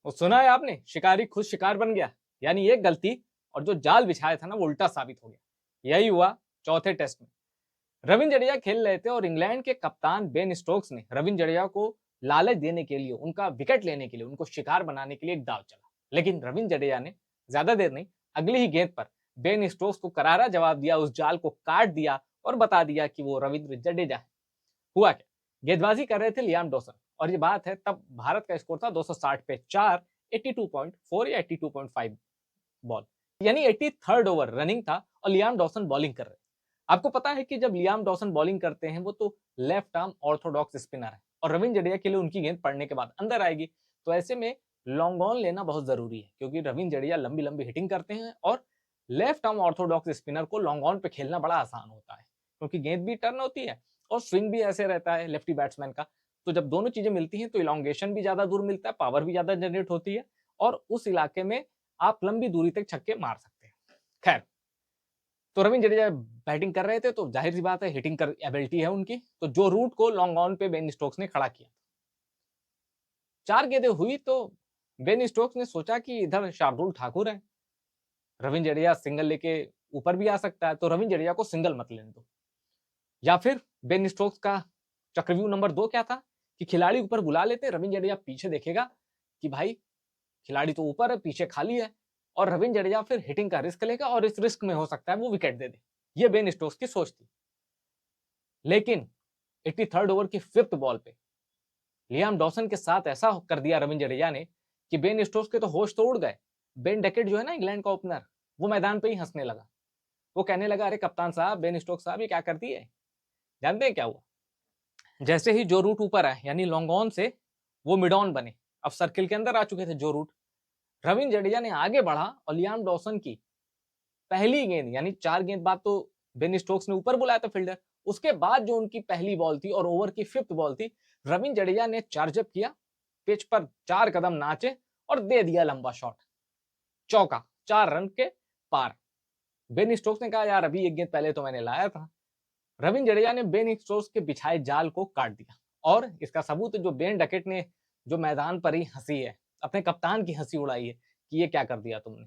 वो सुना है आपने, शिकारी खुद शिकार बन गया। यानी एक गलती और जो जाल बिछाया था ना वो उल्टा साबित हो गया। यही हुआ चौथे टेस्ट में। रविंद्र जडेजा खेल रहे थे और इंग्लैंड के कप्तान बेन स्टोक्स ने रविंद्र जडेजा को लालच देने के लिए, उनका विकेट लेने के लिए, उनको शिकार बनाने के लिए एक दाव चला। लेकिन रविंद्र जडेजा ने ज्यादा देर नहीं, अगली ही गेंद पर बेन स्टोक्स को करारा जवाब दिया, उस जाल को काट दिया और बता दिया कि वो रविंद्र जडेजा है। हुआ क्या, गेंदबाजी कर रहे थे लियाम डॉसन और ये बात है तब भारत का स्कोर था 260 पे 4, 82.4 या 82.5 बॉल, यानी 83rd ओवर रनिंग था और लियाम डॉसन बॉलिंग कर रहे। आपको पता है कि जब लियाम डॉसन बॉलिंग करते हैं वो तो लेफ्ट आर्म ऑर्थोडॉक्स स्पिनर है और रविंद्र जडेजा के लिए उनकी गेंद पड़ने के बाद अंदर आएगी, तो ऐसे में लॉन्ग ऑन लेना बहुत जरूरी है क्योंकि रविंद्र जडेजा लंबी लंबी हिटिंग करते हैं और लेफ्ट आर्म ऑर्थोडॉक्स स्पिनर को लॉन्ग ऑन पे खेलना बड़ा आसान होता है क्योंकि गेंद भी टर्न होती है और स्विंग भी ऐसे रहता है लेफ्टी बैट्समैन का। तो जब दोनों चीजें मिलती हैं तो इलॉन्गेशन भी ज्यादा दूर मिलता है, पावर भी ज्यादा जनरेट होती है और उस इलाके में आप लंबी दूरी तक छक्के मार सकते हैं। खैर, तो रविंद्र जडेजा बैटिंग कर रहे थे तो जाहिर सी बात है हिटिंग कर एबिलिटी है उनकी, तो जो रूट को लॉन्ग ऑन पे बेन स्टोक्स ने खड़ा किया। 4 गेंदें हुई तो बेन स्टोक्स ने सोचा कि इधर शार्दुल ठाकुर है, रविंद्र जडेजा सिंगल लेके ऊपर भी आ सकता है, तो रविंद्र जडेजा को सिंगल मत लेने दो। या फिर बेन स्टोक्स का चक्रव्यूह नंबर 2 क्या था कि खिलाड़ी ऊपर बुला लेते, रविंद्र जडेजा पीछे देखेगा कि भाई खिलाड़ी तो ऊपर है, पीछे खाली है, और रविंद्र जडेजा फिर हिटिंग का रिस्क लेगा और इस रिस्क में हो सकता है वो विकेट दे दे। ये बेन स्टोक्स की सोच थी। लेकिन 83rd ओवर की 5th बॉल पे लियाम डॉसन के साथ ऐसा कर दिया रविंद्र जडेजा ने कि बेन स्टोक्स के तो होश तो उड़ गए। बेन डेकेट जो है ना इंग्लैंड का ओपनर, वो मैदान पे ही हंसने लगा। वो कहने लगा, अरे कप्तान साहब, बेन स्टोक्स साहब ये क्या कर दिए। जानते हैं क्या हुआ? जैसे ही जो रूट ऊपर आए यानी लॉन्ग ऑन से वो मिड ऑन बने, अब सर्किल के अंदर आ चुके थे जो रूट, रविंद्र जडेजा ने आगे बढ़ा और लियाम डॉसन की पहली गेंद यानी 4 गेंद बाद तो बेन स्टोक्स ने ऊपर बुलाया था फील्डर, उसके बाद जो उनकी पहली बॉल थी और ओवर की 5th बॉल थी, रविंद्र जडेजा ने चार्जअप किया, पिच पर 4 कदम नाचे और दे दिया लंबा शॉट, चौका, 4 रन के पार। बेन स्टोक्स ने कहा, यार अभी एक गेंद पहले तो मैंने लाया था। रविंद्र जडेजा ने बेन स्टोक्स के बिछाए जाल को काट दिया और इसका सबूत जो बेन डकेट ने जो मैदान पर ही हंसी है, अपने कप्तान की हंसी उड़ाई है कि ये क्या कर दिया तुमने।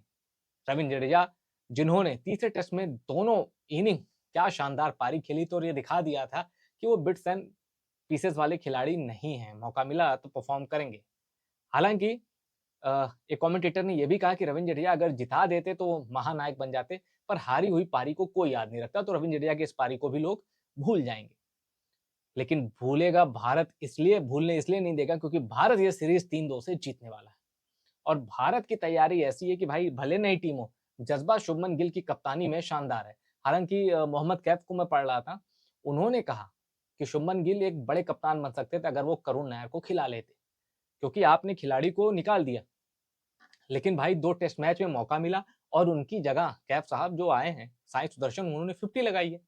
रविंद्र जडेजा जिन्होंने तीसरे टेस्ट में दोनों इनिंग क्या शानदार पारी खेली, तो ये दिखा दिया था कि वो बिट्स एंड पीसेस वाले खिलाड़ी नहीं है, मौका मिला तो परफॉर्म करेंगे। हालांकि एक कमेंटेटर ने यह भी कहा कि रविंद्र जडेजा अगर जिता देते तो वो महानायक बन जाते, पर हारी हुई पारी को कोई याद नहीं रखता, तो रविंद्र जडेजा की इस पारी को भी लोग भूल जाएंगे। लेकिन भूलेगा भारत, इसलिए भूलने इसलिए नहीं देगा क्योंकि भारत ये सीरीज 3-2 से जीतने वाला है और भारत की तैयारी ऐसी है कि भाई भले नई टीम हो, जज्बा शुभमन गिल की कप्तानी में शानदार है। हालांकि मोहम्मद कैफ को मैं पढ़ रहा था, उन्होंने कहा कि शुभमन गिल एक बड़े कप्तान बन सकते थे अगर वो करुण नायर को खिला लेते, क्योंकि आपने खिलाड़ी को निकाल दिया, लेकिन भाई 2 टेस्ट मैच में मौका मिला और उनकी जगह कैफ साहब जो आए हैं साई सुदर्शन, उन्होंने 50 लगाई है।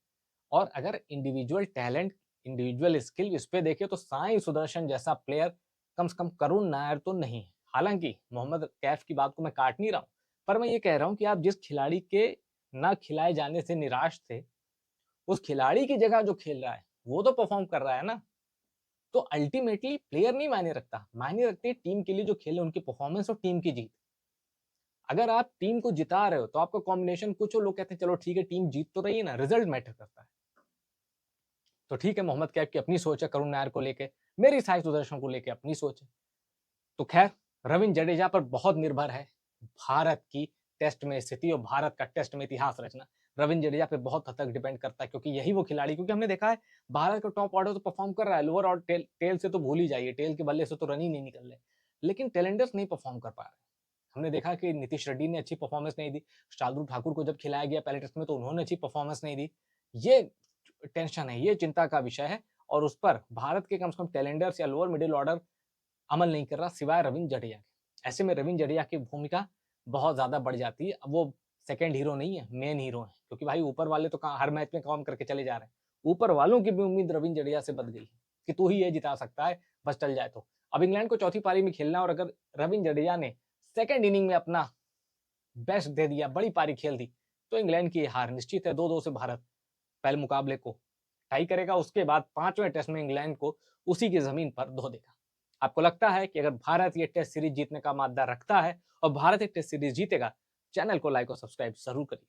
और अगर इंडिविजुअल टैलेंट, इंडिविजुअल स्किल इस पे देखे तो साई सुदर्शन जैसा प्लेयर कम से कम करुण नायर तो नहीं है। हालांकि मोहम्मद कैफ की बात को मैं काट नहीं रहा हूं, पर मैं ये कह रहा हूं कि आप जिस खिलाड़ी के ना खिलाए जाने से निराश थे, उस खिलाड़ी की जगह जो खेल रहा है वो तो परफॉर्म कर रहा है ना। तो अल्टीमेटली प्लेयर नहीं मायने रखता, मायने रखती है टीम के लिए जो खेले उनकी परफॉर्मेंस और टीम की जीत। अगर आप टीम को जिता रहे हो तो आपका कॉम्बिनेशन कुछ और लोग कहते हैं चलो ठीक है टीम जीत तो रही है ना, रिजल्ट मैटर करता है। तो ठीक है, मोहम्मद कैफ की अपनी सोच है करुण नायर को लेके, मेरी साई सुदर्शन को लेके अपनी सोच है। तो खैर, रविंद्र जडेजा पर बहुत निर्भर है भारत की टेस्ट में स्थिति और भारत का टेस्ट में इतिहास रचना। रविंद्र जडेजा पे बहुत हद तक डिपेंड करता है क्योंकि यही वो खिलाड़ी, क्योंकि हमने देखा है भारत का टॉप ऑर्डर तो परफॉर्म कर रहा है, लोअर और टेल से तो भूल ही जाइए, टेल के बल्ले से तो रन ही नहीं निकल रहे, लेकिन टेलेंडर्स नहीं परफॉर्म कर पा रहे। हमने देखा कि नीतीश रेड्डी ने अच्छी परफॉर्मेंस नहीं दी, शार्दुल ठाकुर को जब खिलाया गया पहले टेस्ट में तो उन्होंने अच्छी परफॉर्मेंस नहीं दी। ये टेंशन है, ये चिंता का विषय है और उस पर भारत के कम से कम टेलेंडर्स या लोअर मिडिल ऑर्डर अमल नहीं कर रहा सिवाय रविंद्र जडेजा के। ऐसे में रविंद्र जडेजा की भूमिका बहुत ज्यादा बढ़ जाती है। अब वो सेकंड हीरो नहीं है, मेन हीरो है, क्योंकि भाई ऊपर वाले तो हर मैच में काम करके चले जा रहे हैं, ऊपर वालों की भी उम्मीद रविंद्र जडेजा से बच गई है कि तू ही ये जिता सकता है, बस चल जाए तो। अब इंग्लैंड को चौथी पारी में खेलना और अगर रविंद्र जडेजा ने सेकंड इनिंग में अपना बेस्ट दे दिया, बड़ी पारी खेल दी, तो इंग्लैंड की हार निश्चित है। 2-2 से भारत पहले मुकाबले को टाई करेगा, उसके बाद 5वें टेस्ट में इंग्लैंड को उसी की जमीन पर धो देगा। आपको लगता है कि अगर भारत ये टेस्ट सीरीज जीतने का मादा रखता है और भारत एक टेस्ट सीरीज जीतेगा, चैनल को लाइक और सब्सक्राइब जरूर करिए।